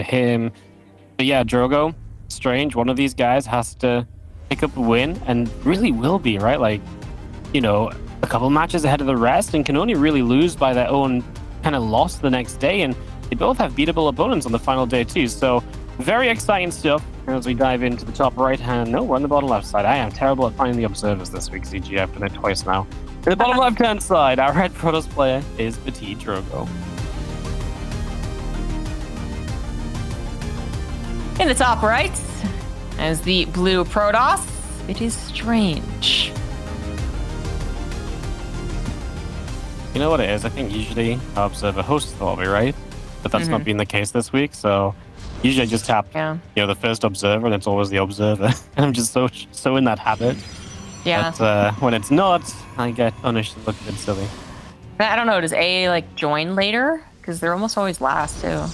him. But yeah, Drogo, Strange, one of these guys has to pick up a win, and really will be, right? Like, you know, a couple matches ahead of the rest and can only really lose by their own kind of loss the next day. And they both have beatable opponents on the final day too. So very exciting stuff as we dive into the top right hand. No, we're on the bottom left side. I am terrible at finding the observers this week, CG. I've done it twice now. To the bottom left hand side, our red Protoss player is PtitDrogo. In the top right, as the blue Protoss, it is Strange. You know what it is? I think usually our observer hosts the lobby, right? But that's not been the case this week, so usually I just tap, you know, the first observer, and it's always the observer. And I'm just so in that habit. Yeah. But when it's not, I get punished and look a bit silly. I don't know. Does A like join later? Because they're almost always last too.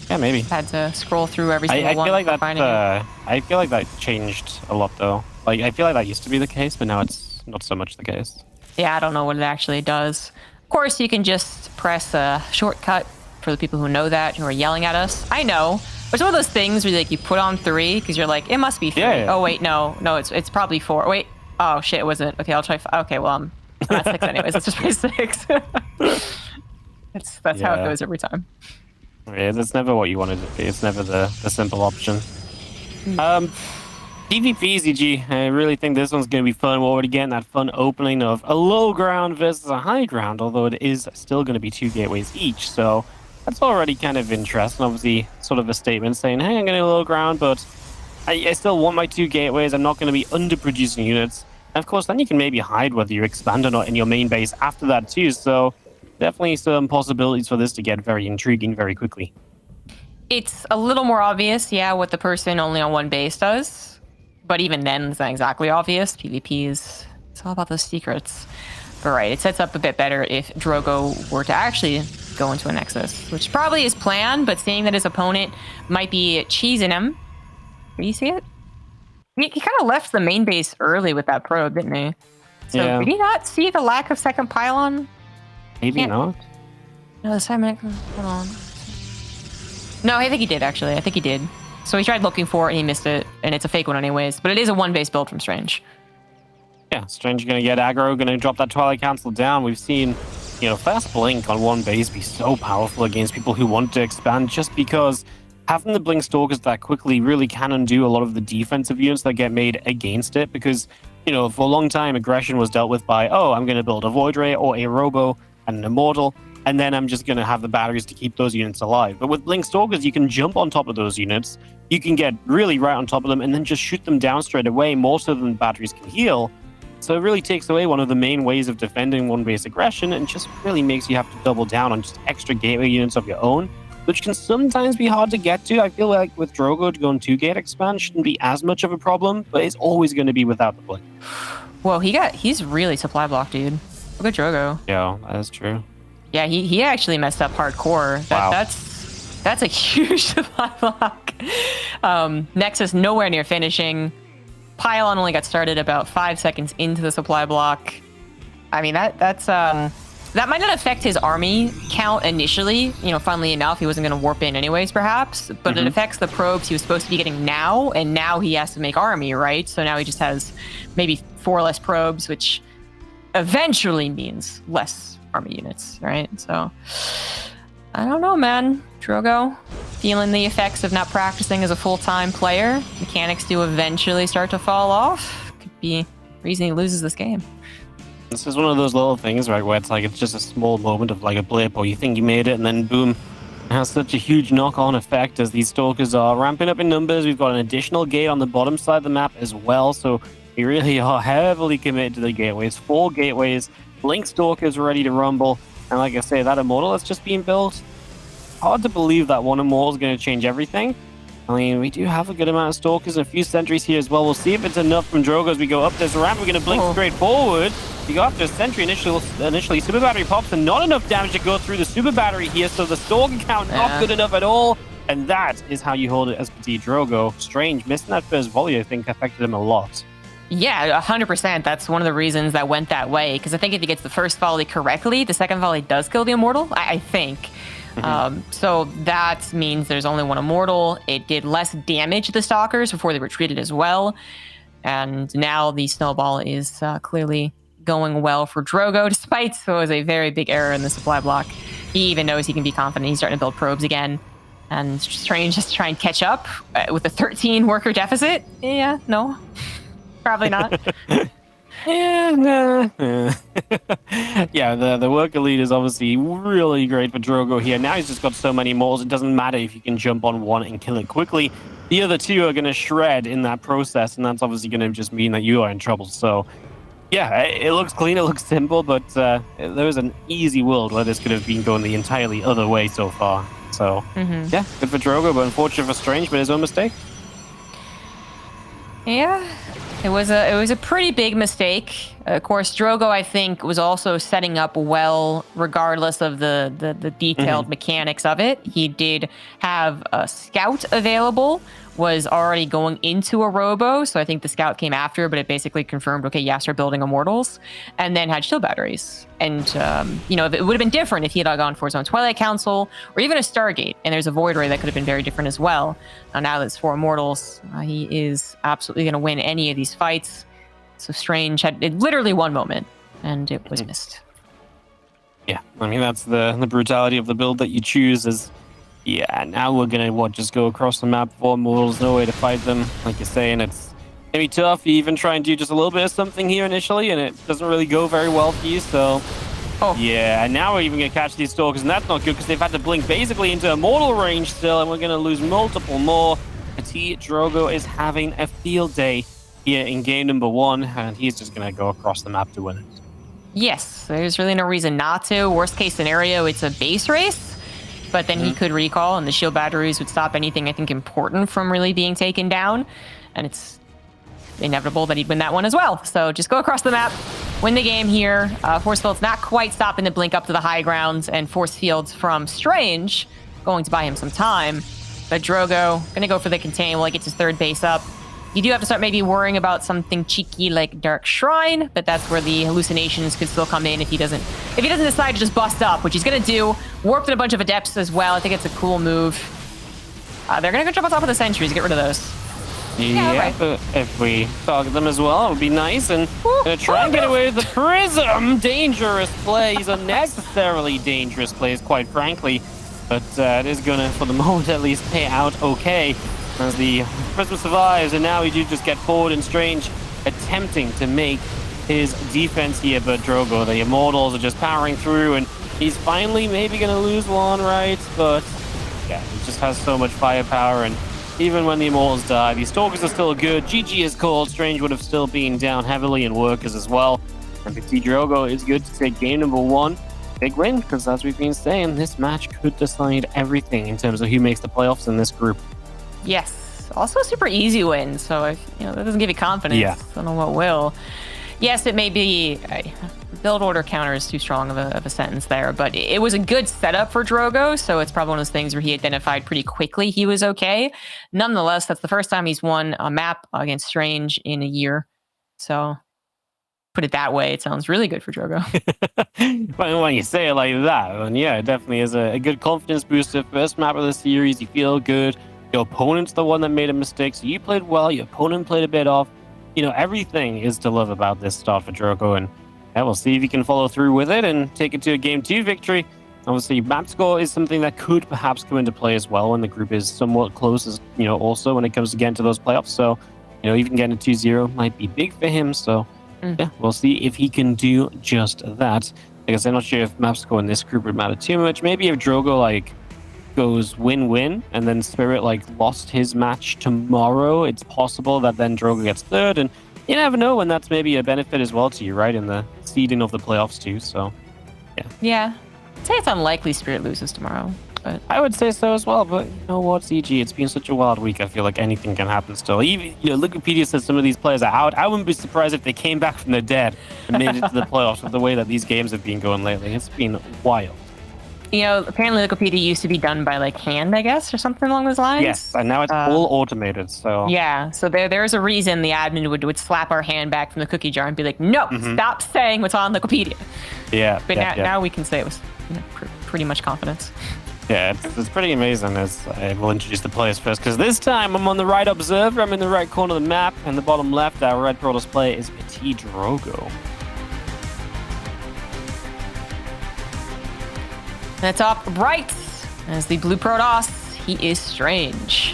Yeah, maybe. Had to scroll through every single one. I feel like that changed a lot though. Like I feel like that used to be the case, but now it's not so much the case. Yeah, I don't know what it actually does. Of course, you can just press a shortcut for the people who know that, who are yelling at us. I know. But it's one of those things where like you put on 3 because you're like, it must be 3. Yeah. Oh wait, no, it's probably 4. Wait, oh shit, it wasn't. Okay, I'll try. Okay, well I'm not 6 anyways. Let's just play 6. That's how it goes every time. Yeah, that's never what you wanted it to be. It's never the simple option. PvP, ZG. I really think this one's going to be fun. We're already getting that fun opening of a low ground versus a high ground, although it is still going to be 2 gateways each. So that's already kind of interesting. Obviously, sort of a statement saying, hey, I'm going to low ground, but I still want my 2 gateways. I'm not going to be underproducing units. And of course, then you can maybe hide whether you expand or not in your main base after that too. So definitely some possibilities for this to get very intriguing very quickly. It's a little more obvious, yeah, what the person only on 1 base does. But even then, it's not exactly obvious. PvP it's all about those secrets. But right, it sets up a bit better if Drogo were to actually go into a Nexus, which probably is planned, but seeing that his opponent might be cheesing him. Do you see it? He kind of left the main base early with that probe, didn't he? So did he not see the lack of second pylon? Maybe not. No, the second. Hold on. No, I think he did, actually. I think he did. So he tried looking for it and he missed it, and it's a fake one anyways. But it is a 1-base build from Strange. Yeah, Strange going to get aggro, going to drop that Twilight Council down. We've seen, you know, fast blink on 1 base be so powerful against people who want to expand, just because having the blink stalkers that quickly really can undo a lot of the defensive units that get made against it. Because, you know, for a long time, aggression was dealt with by, oh, I'm going to build a Void Ray or a Robo and an Immortal, and then I'm just going to have the batteries to keep those units alive. But with Blink Stalkers, you can jump on top of those units, you can get really right on top of them, and then just shoot them down straight away, more so than batteries can heal. So it really takes away one of the main ways of defending 1-base aggression, and just really makes you have to double down on just extra gateway units of your own, which can sometimes be hard to get to. I feel like with Drogo to go on 2-gate expand shouldn't be as much of a problem, but it's always going to be without the blink. Whoa, he's really supply blocked, dude. Look at Drogo. Yeah, that's true. Yeah, he actually messed up hardcore. Wow. That's a huge supply block. Nexus nowhere near finishing. Pylon only got started about 5 seconds into the supply block. I mean, that might not affect his army count initially. You know, funnily enough, he wasn't going to warp in anyways, perhaps. But it affects the probes he was supposed to be getting now, and now he has to make army, right? So now he just has maybe 4 less probes, which eventually means less army units, right? So I don't know, man. Drogo feeling the effects of not practicing as a full-time player. Mechanics do eventually start to fall off. Could be the reason he loses this game. This is one of those little things, right, where it's like it's just a small moment of like a blip, or you think you made it, and then boom, it has such a huge knock-on effect as these stalkers are ramping up in numbers. We've got an additional gate on the bottom side of the map as well, so we really are heavily committed to the gateways. 4 gateways, Blink Stalkers ready to rumble, and like I say, that Immortal that's just being built, hard to believe that one Immortal is going to change everything. I mean, we do have a good amount of Stalkers and a few Sentries here as well. We'll see if it's enough from Drogo as we go up this ramp. We're going to blink straight forward. You go after a Sentry initially. Super Battery pops, and not enough damage to go through the Super Battery here, so the Stalker count not good enough at all. And that is how you hold it as PtitDrogo. Strange, missing that first volley, I think, affected him a lot. Yeah, 100%. That's one of the reasons that went that way. Because I think if he gets the first volley correctly, the second volley does kill the Immortal, I think. So that means there's only one immortal. It did less damage to the stalkers before they retreated as well. And now the snowball is clearly going well for Drogo, despite it was a very big error in the supply block. He even knows he can be confident. He's starting to build probes again. And Strange just try and catch up with a 13 worker deficit. Yeah, no, probably not. Yeah, nah. Yeah, the worker lead is obviously really great for Drogo here. Now he's just got so many mauls, it doesn't matter if you can jump on one and kill it quickly. The other two are going to shred in that process, and that's obviously going to just mean that you are in trouble. So, yeah, it looks clean, it looks simple, but there is an easy world where this could have been going the entirely other way so far. So, yeah, good for Drogo, but unfortunate for Strange, but his own mistake. Yeah, it was a pretty big mistake. Of course, Drogo, I think, was also setting up well, regardless of the detailed mechanics of it. He did have a scout available, was already going into a robo, so I think the scout came after, but it basically confirmed, okay, yes, we're building immortals, and then had shield batteries. And, you know, it would have been different if he had gone for his own Twilight Council, or even a Stargate, and there's a Void Ray that could have been very different as well. Now that it's 4 immortals, he is absolutely going to win any of these fights. So Strange had literally one moment, and it was missed. Yeah, I mean, that's the brutality of the build that you choose is, yeah, now we're going to, just go across the map, 4 immortals, no way to fight them. Like you're saying, it's going to be tough. You even try and do just a little bit of something here initially, and it doesn't really go very well for you, so... Yeah, and now we're even going to catch these stalkers, and that's not good because they've had to blink basically into immortal range still, and we're going to lose multiple more. PtitDrogo is having a field day here in game number 1, and he's just going to go across the map to win it. Yes, there's really no reason not to. Worst case scenario, it's a base race. But then he could recall, and the shield batteries would stop anything, I think, important from really being taken down. And it's inevitable that he'd win that one as well. So just go across the map, win the game here. Force Field's not quite stopping the blink up to the high grounds, and Force Fields from Strange going to buy him some time. But Drogo going to go for the contain while he gets his 3rd base up. You do have to start maybe worrying about something cheeky like Dark Shrine, but that's where the hallucinations could still come in if he doesn't decide to just bust up, which he's gonna do. Warped in a bunch of adepts as well. I think it's a cool move. They're gonna go jump on top of the sentries, get rid of those. Yeah, right. But if we target them as well, it would be nice. And gonna try and get away with the prism. Dangerous plays, unnecessarily dangerous plays, quite frankly. But it is gonna, for the moment at least, pay out okay. As the prism survives, and now we do just get forward and Strange attempting to make his defense here, but Drogo, the immortals are just powering through, and he's finally maybe going to lose one, right? But yeah, he just has so much firepower, and even when the immortals die, these stalkers are still good. GG is called. Strange would have still been down heavily in workers as well. And PtitDrogo is good to take game number 1. Big win, because as we've been saying, this match could decide everything in terms of who makes the playoffs in this group. Yes. Also a super easy win, so if that doesn't give you confidence, I don't know what will. Yes, it may be build order counter is too strong of a sentence there, but it was a good setup for Drogo, so it's probably one of those things where he identified pretty quickly he was okay. Nonetheless, that's the first time he's won a map against Strange in a year. So put it that way, it sounds really good for Drogo. When you say it like that, then yeah, it definitely is a good confidence booster. First map of the series, you feel good. Your opponent's the one that made a mistake, so you played well. Your opponent played a bit off. Everything is to love about this start for Drogo, and we'll see if he can follow through with it and take it to a Game 2 victory. Obviously, map score is something that could perhaps come into play as well when the group is somewhat close, as also when it comes to getting to those playoffs. So, even getting a 2-0 might be big for him. So, yeah, we'll see if he can do just that. Like I said, I'm not sure if map score in this group would matter too much. Maybe if Drogo, goes win-win, and then Spirit lost his match tomorrow, it's possible that then Drogo gets 3rd, and you never know when that's maybe a benefit as well to you, right, in the seeding of the playoffs too. So yeah, I'd say it's unlikely Spirit loses tomorrow, but I would say so as well. But you know what, CG, it's been such a wild week. I feel like anything can happen still. Even Wikipedia says some of these players are out. I wouldn't be surprised if they came back from the dead and made it to the playoffs with the way that these games have been going lately. It's been wild. Apparently Wikipedia used to be done by hand, I guess, or something along those lines. Yes, and now it's all automated. So yeah, so there's a reason the admin would slap our hand back from the cookie jar and be like, "No, stop saying what's on Wikipedia." Yeah, but now we can say it was pretty much confidence. Yeah, it's pretty amazing. As I will introduce the players first, because this time I'm on the right observer. I'm in the right corner of the map, and the bottom left, our red Protoss player is PtitDrogo. The top right, as the blue Protoss, he is Strange.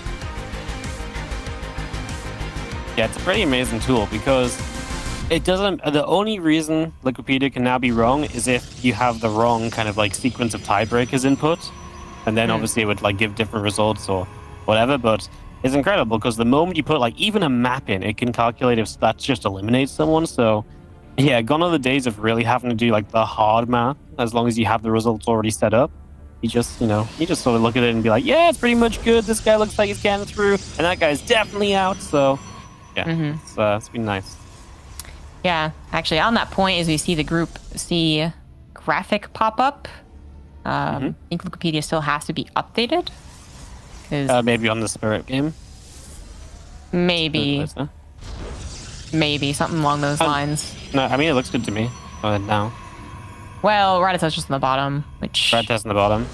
Yeah, it's a pretty amazing tool because it doesn't. The only reason Wikipedia can now be wrong is if you have the wrong kind of like sequence of tiebreakers input, and then obviously it would like give different results or whatever. But it's incredible because the moment you put like even a map in, it can calculate if that just eliminates someone. So yeah, gone are the days of really having to do like the hard math. As long as you have the results already set up, you just sort of look at it and be like, yeah, it's pretty much good. This guy looks like he's getting through, and that guy's definitely out. So yeah, it's been nice. Yeah, actually, on that point, as we see the Group C graphic pop up, I think Wikipedia still has to be updated. Maybe on the Spirit game. Maybe something along those lines. No, I mean it looks good to me. Now. Well, right touch just on the bottom, which Red test on the bottom.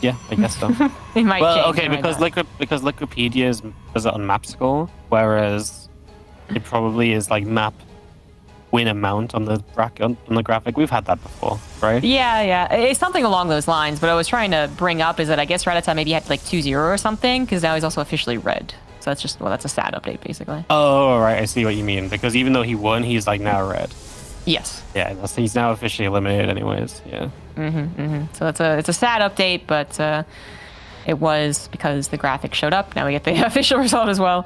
Yeah, I guess so. it might change. Okay, because Wikipedia is it on map score, whereas it probably is like map win amount on the graphic. We've had that before, right? Yeah, it's something along those lines. But what I was trying to bring up is that I guess Rattata maybe had like 2-0 or something, because now he's also officially red. So that's just that's a sad update basically. Oh, right, I see what you mean. Because even though he won, he's like now red. Yes. Yeah, he's now officially eliminated, anyways. Yeah. So it's a sad update, but it was because the graphic showed up. Now we get the official result as well,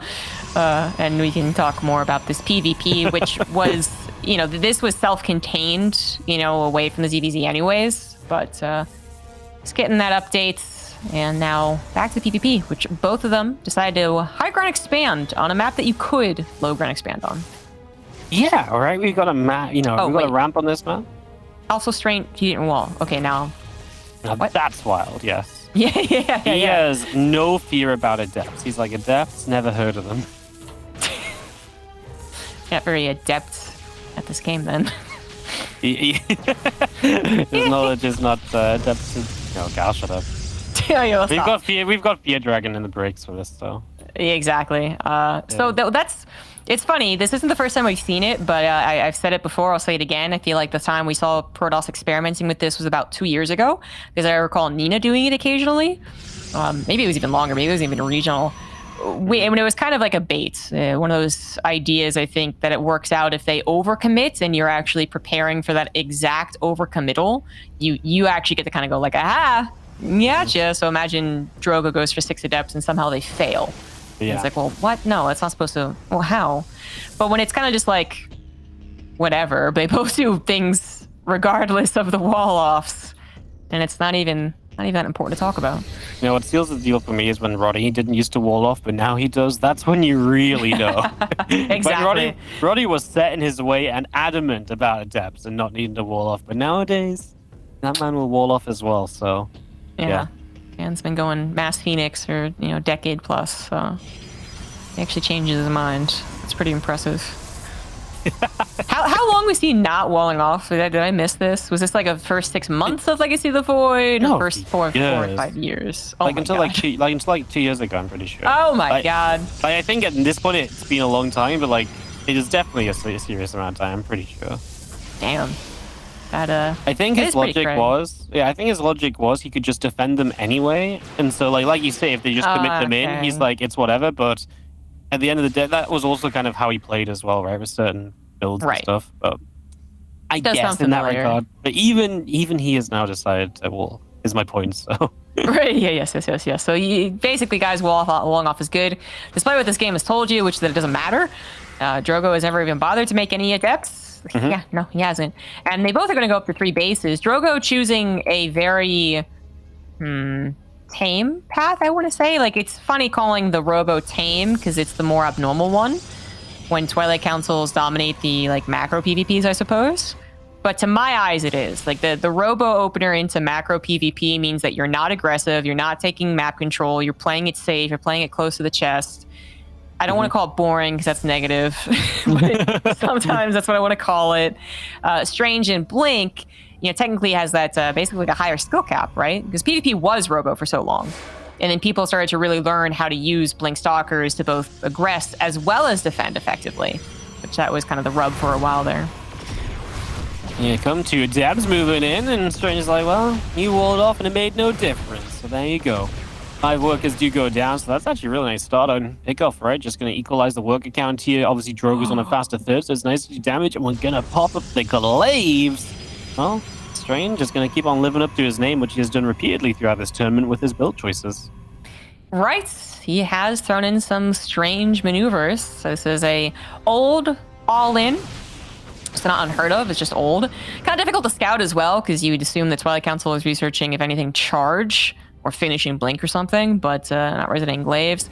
and we can talk more about this PvP, which was, this was self-contained, away from the ZVZ anyways. But just getting that update, and now back to PvP, which both of them decided to high ground expand on a map that you could low ground expand on. Yeah, all right. We got a map. We got a ramp on this map. Also, Strange, he didn't wall. Okay, now that's wild. Yes. Yeah. He has no fear about adepts. He's like, adepts, never heard of them. Not very adept at this game, then. His knowledge is not adept. Gal, shut up. We've got Fear Dragon in the breaks for this, though. Exactly. So that's. It's funny. This isn't the first time we've seen it, but I've said it before. I'll say it again. I feel like the time we saw Protoss experimenting with this was about 2 years ago, because I recall Nina doing it occasionally. Maybe it was even longer. Maybe it was even regional. When it was kind of like a bait, one of those ideas, I think, that it works out if they overcommit and you're actually preparing for that exact overcommittal. You actually get to kind of go like, aha, gotcha. So imagine Drogo goes for 6 adepts and somehow they fail. Yeah. It's like, well, what? No, it's not supposed to. Well, how? But when it's kind of just like, whatever, they both do things regardless of the wall-offs, and it's not even that important to talk about. What seals the deal for me is when Roddy didn't used to wall off, but now he does. That's when you really know. Exactly. Roddy was set in his way and adamant about adepts and not needing to wall off, but nowadays, that man will wall off as well, so yeah. Man's been going Mass Phoenix for a decade plus, so he actually changes his mind. It's pretty impressive. How long was he not walling off? Did I miss this? Was this like a first 6 months of Legacy of the Void? No, first 4 or 5 years. Oh until 2 years ago, I'm pretty sure. Oh my god! I think at this point it's been a long time, but it is definitely a serious amount of time. I'm pretty sure. Damn. I think his logic was he could just defend them anyway, and so like you say, if they just commit them in, he's like, it's whatever. But at the end of the day, that was also kind of how he played as well, right, with certain builds and stuff. But I guess in that regard, but even he has now decided to wall. Is my point. So right, yes. So basically, guys, walling off is good, despite what this game has told you, which is that it doesn't matter. Drogo has never even bothered to make any adepts. Yeah, no, he hasn't. And they both are going to go up to 3 bases. Drogo choosing a very tame path, I want to say. Like, it's funny calling the Robo tame because it's the more abnormal one when Twilight Councils dominate the macro PvPs, I suppose. But to my eyes, it is. Like, the Robo opener into macro PvP means that you're not aggressive, you're not taking map control, you're playing it safe, you're playing it close to the chest. I don't want to call it boring because that's negative, but sometimes that's what I want to call it. Strange and Blink technically has that basically like a higher skill cap, right? Because PvP was Robo for so long. And then people started to really learn how to use Blink Stalkers to both aggress as well as defend effectively, which that was kind of the rub for a while there. Yeah, come to Dabs moving in, and Strange is like, well, you walled off and it made no difference. So there you go. 5 workers do go down, so that's actually a really nice start on Pickoff, right? Just going to equalize the worker count here. Obviously, Drogo's on a faster third, so it's nice to do damage, and we're going to pop up the glaives. Well, Strange is going to keep on living up to his name, which he has done repeatedly throughout this tournament with his build choices. Right. He has thrown in some strange maneuvers. So this is a old all-in. It's not unheard of. It's just old. Kind of difficult to scout as well, because you would assume the Twilight Council is researching, if anything, charge or finishing Blink or something, but not resonating glaives.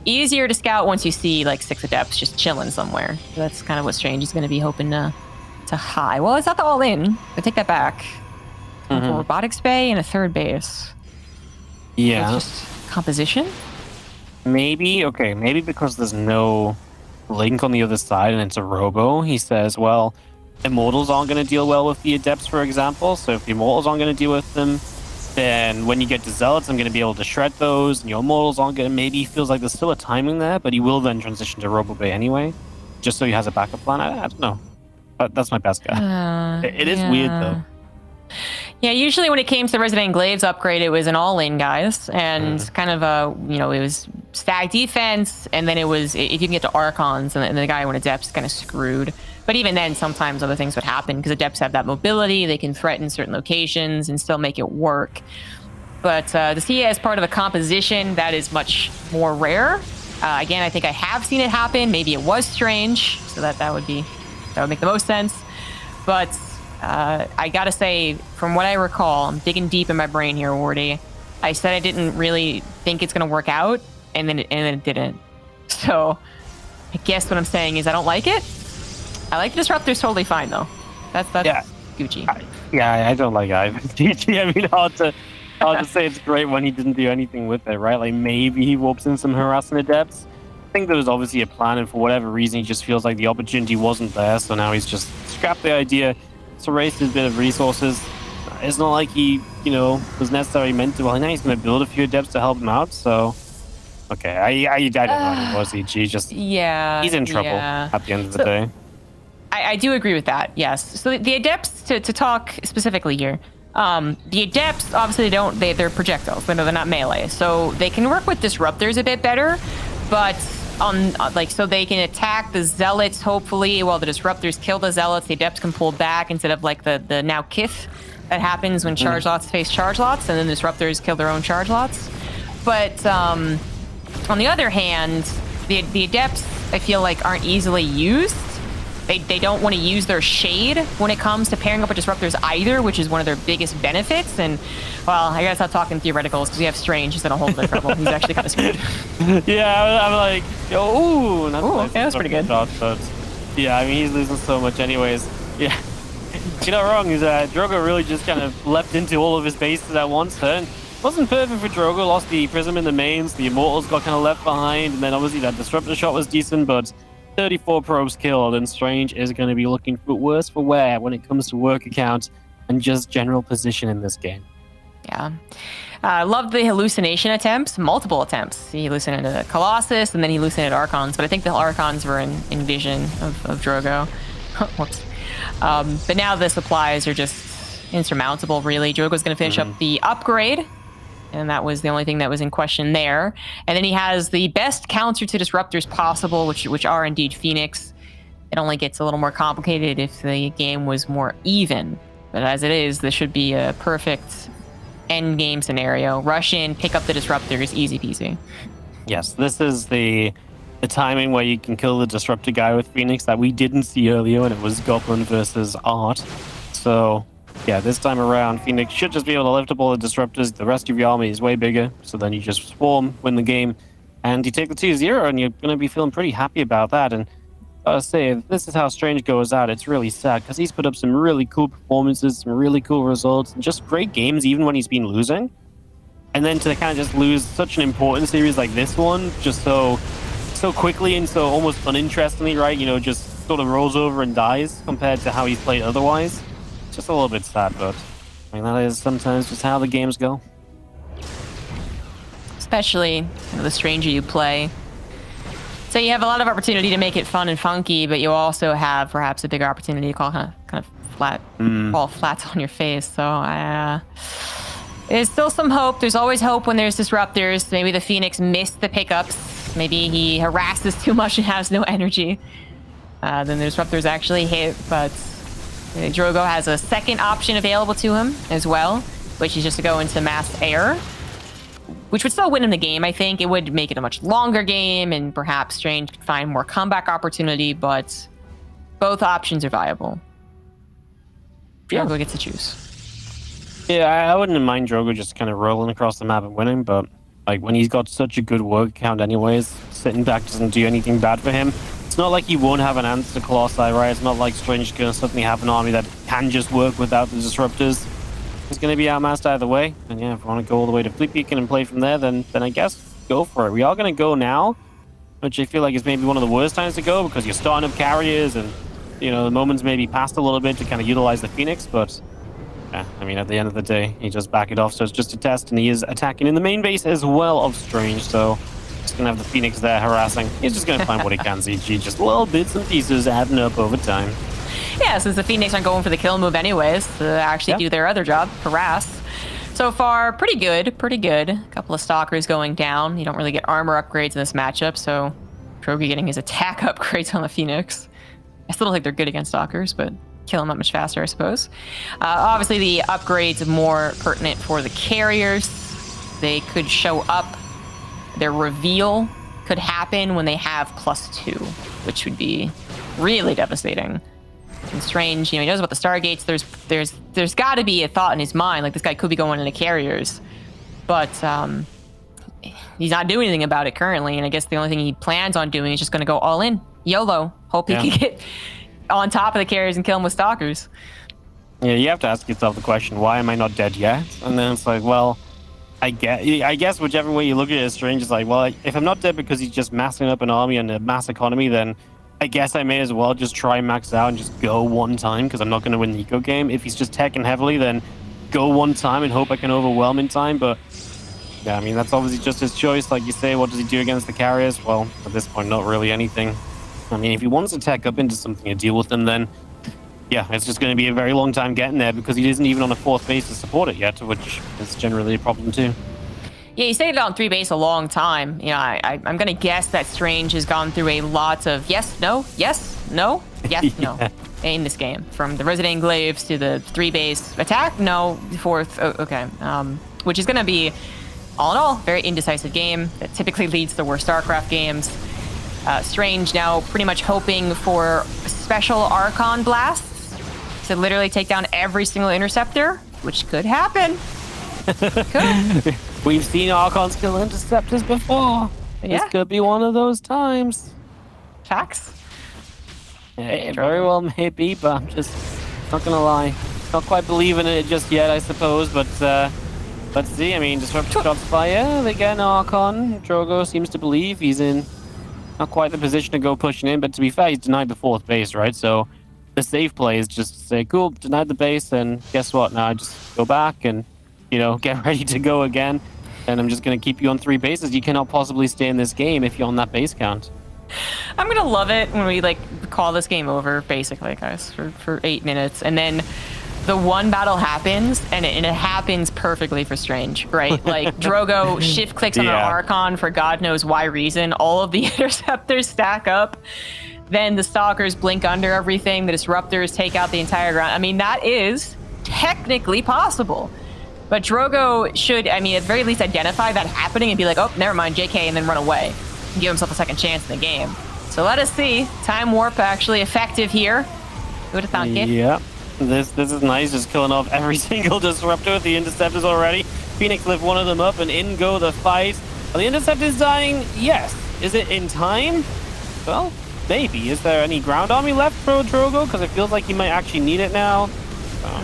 Easier to scout once you see like 6 adepts just chilling somewhere. So that's kind of what Strange is going to be hoping to high. Well, it's not the all-in. I take that back. For Robotics Bay and a third base. Yeah. So it's just composition? Maybe, okay, maybe because there's no Link on the other side and it's a Robo, he says, well, Immortals aren't going to deal well with the Adepts, for example, so if the Immortals aren't going to deal with them, then when you get to Zealots, I'm going to be able to shred those, and your Immortals aren't going to, maybe he feels like there's still a timing there, but he will then transition to Robo Bay anyway, just so he has a backup plan. I don't know. That's my best guess. It is weird, though. Yeah, usually when it came to the Resident Glaives upgrade, it was an all-in, guys, and kind of it was stack defense, and then it was, if you can get to Archons, and the guy when Adepts kind of screwed. But even then, sometimes other things would happen, because Adepts have that mobility, they can threaten certain locations and still make it work. But to see it as part of a composition, that is much more rare. Again, I think I have seen it happen. Maybe it was Strange, so that would make the most sense. But I gotta say, from what I recall, I'm digging deep in my brain here, Wardy. I said I didn't really think it's gonna work out, and then it didn't. So I guess what I'm saying is I don't like it. I like the Disruptor's totally fine though. That's Gucci. I don't like it either. I mean, hard to say it's great when he didn't do anything with it, right? Like maybe he warps in some harassing Adepts. I think there was obviously a plan, and for whatever reason, he just feels like the opportunity wasn't there. So now he's just scrapped the idea. To raise his bit of resources. It's not like he, was necessarily meant to. Well, now he's going to build a few Adepts to help him out. So, okay, I don't know what it was. He just, he's in trouble at the end of the day. I do agree with that. Yes. So the Adepts, to talk specifically here, the Adepts obviously they're projectiles. They're not melee, so they can work with Disruptors a bit better, but. So they can attack the Zealots, hopefully, while the Disruptors kill the Zealots. The Adepts can pull back instead of like the now Kith that happens when charge lots face charge lots, and then the Disruptors kill their own charge lots. But on the other hand, the Adepts, I feel like, aren't easily used. They don't want to use their shade when it comes to pairing up with Disruptors either, which is one of their biggest benefits. And, well, I gotta stop talking theoreticals, because we have Strange. He's in a whole other trouble. He's actually kind of screwed. Yeah, I'm like, ooh, that's pretty good. Shot, but yeah, I mean, he's losing so much anyways. Yeah, you're not wrong. Drogo really just kind of leapt into all of his bases at once. And wasn't perfect for Drogo. Lost the Prism in the mains. The Immortals got kind of left behind, and then obviously that Disruptor shot was decent, but 34 probes killed, and Strange is going to be looking for worse for wear when it comes to work account and just general position in this game. Yeah. Loved the hallucination attempts, multiple attempts. He hallucinated Colossus, and then he hallucinated Archons, but I think the Archons were in vision of Drogo. Whoops. But now the supplies are just insurmountable, really. Drogo's going to finish up the upgrade, and that was the only thing that was in question there. And then he has the best counter to Disruptors possible, which are indeed Phoenix. It only gets a little more complicated if the game was more even. But as it is, this should be a perfect end game scenario. Rush in, pick up the Disruptors, easy peasy. Yes, this is the timing where you can kill the Disruptor guy with Phoenix that we didn't see earlier when it was Goblin versus Art. So yeah, this time around, Phoenix should just be able to lift up all the Disruptors. The rest of your army is way bigger, so then you just swarm, win the game, and you take the 2-0, and you're going to be feeling pretty happy about that. And I say, if this is how Strange goes out, it's really sad, because he's put up some really cool performances, some really cool results, and just great games, even when he's been losing. And then to kind of just lose such an important series like this one, just so quickly and so almost uninterestingly, right? Just sort of rolls over and dies compared to how he's played otherwise. just a little bit sad, but I mean, that is sometimes just how the games go. Especially the stranger you play. So you have a lot of opportunity to make it fun and funky, but you also have perhaps a bigger opportunity to call kind of flat, fall flat on your face. So there's still some hope. There's always hope when there's disruptors. Maybe the Phoenix missed the pickups. Maybe he harasses too much and has no energy. Then the disruptors actually hit, but Drogo has a second option available to him as well, which is just to go into mass air, which would still win him the game. I think it would make it a much longer game, and perhaps Strange could find more comeback opportunity, but both options are viable. Drogo gets to choose. Yeah, I wouldn't mind Drogo just kind of rolling across the map and winning, but like when he's got such a good work count anyways, sitting back doesn't do anything bad for him. It's not like he won't have an answer to Colossi, right? It's not like Strange is going to suddenly have an army that can just work without the disruptors. He's going to be outmassed either way. And yeah, if we want to go all the way to Fleet Beacon and play from there, then I guess go for it. We are going to go now, which I feel like is maybe one of the worst times to go because you're starting up carriers and, you know, the moment's maybe passed a little bit to kind of utilize the Phoenix, but yeah, I mean, at the end of the day, he just back it off, so it's just a test, and he is attacking in the main base as well of Strange, so he's going to have the Phoenix there harassing. He's just going to find what he can, ZG, just little bits and pieces adding up over time. Yeah, since the Phoenix aren't going for the kill move anyways, to actually do their other job, harass. So far, pretty good, pretty good. A couple of Stalkers going down. You don't really get armor upgrades in this matchup, so Drogo getting his attack upgrades on the Phoenix. I still don't think they're good against Stalkers, but kill them that much faster, I suppose. Obviously, the upgrades are more pertinent for the carriers. They could show up. Their reveal could happen when they have +2, which would be really devastating. And Strange, you know, he knows about the Stargates. There's got to be a thought in his mind, like this guy could be going into carriers, but he's not doing anything about it currently. And I guess the only thing he plans on doing is just going to go all in, YOLO. Hope he can get on top of the carriers and kill them with Stalkers. Yeah, you have to ask yourself the question, why am I not dead yet? And then it's like, well, I guess whichever way you look at it, Strange is like, well, if I'm not dead because he's just massing up an army and a mass economy, then I guess I may as well just try max out and just go one time because I'm not going to win the eco game. If he's just teching heavily, then go one time and hope I can overwhelm in time. But yeah, I mean, that's obviously just his choice. Like you say, what does he do against the carriers? Well, at this point, not really anything. I mean, if he wants to tech up into something to deal with them, then yeah, it's just going to be a very long time getting there because he isn't even on a 4th base to support it yet, which is generally a problem too. Yeah, he stayed on 3 base a long time. You know, I'm going to guess that Strange has gone through a lot of yes, no, no in this game. From the Resident Enclaves to the 3 base attack, no, 4th, okay. Which is going to be, all in all, very indecisive game that typically leads to worse StarCraft games. Strange now pretty much hoping for special Archon blasts to literally take down every single interceptor, which could happen. Could. We've seen Archons kill interceptors before. Yeah. This could be one of those times. Facts. It very well may be, but I'm just not gonna lie. Not quite believing in it just yet, I suppose, but let's see. I mean, disruptive shots fire, they get an Archon. Drogo seems to believe he's in not quite the position to go pushing in, but to be fair, he's denied the 4th base, right? So the safe play is just to say, cool, denied the base, and guess what? Now I just go back and, you know, get ready to go again. And I'm just going to keep you on 3 bases. You cannot possibly stay in this game if you're on that base count. I'm going to love it when we, like, call this game over, basically, guys, for 8 minutes. And then the one battle happens, and it happens perfectly for Strange, right? Like, Drogo shift-clicks on an Archon for God knows why reason. All of the interceptors stack up. Then the Stalkers blink under everything. The Disruptors take out the entire ground. I mean, that is technically possible. But Drogo should, I mean, at the very least identify that happening and be like, oh, never mind, JK, and then run away. And give himself a second chance in the game. So let us see. Time Warp actually effective here. Who would have thought it? Yeah. This is nice, just killing off every single disruptor with the interceptors already. Phoenix lift one of them up and in go the fight. Are the interceptors dying? Yes. Is it in time? Well, maybe. Is there any ground army left for Drogo? Because it feels like he might actually need it now.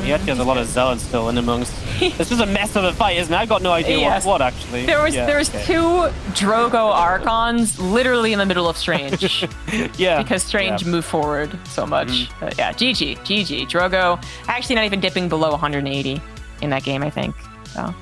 He actually has a lot of zealots still in amongst This was a mess of a fight, isn't it? I got no idea Yes. what actually. There was Yeah, okay. 2 Drogo Archons literally in the middle of Strange. Yeah. Because Strange Yeah. moved forward so much. Yeah, GG. Drogo actually not even dipping below 180 in that game, I think. So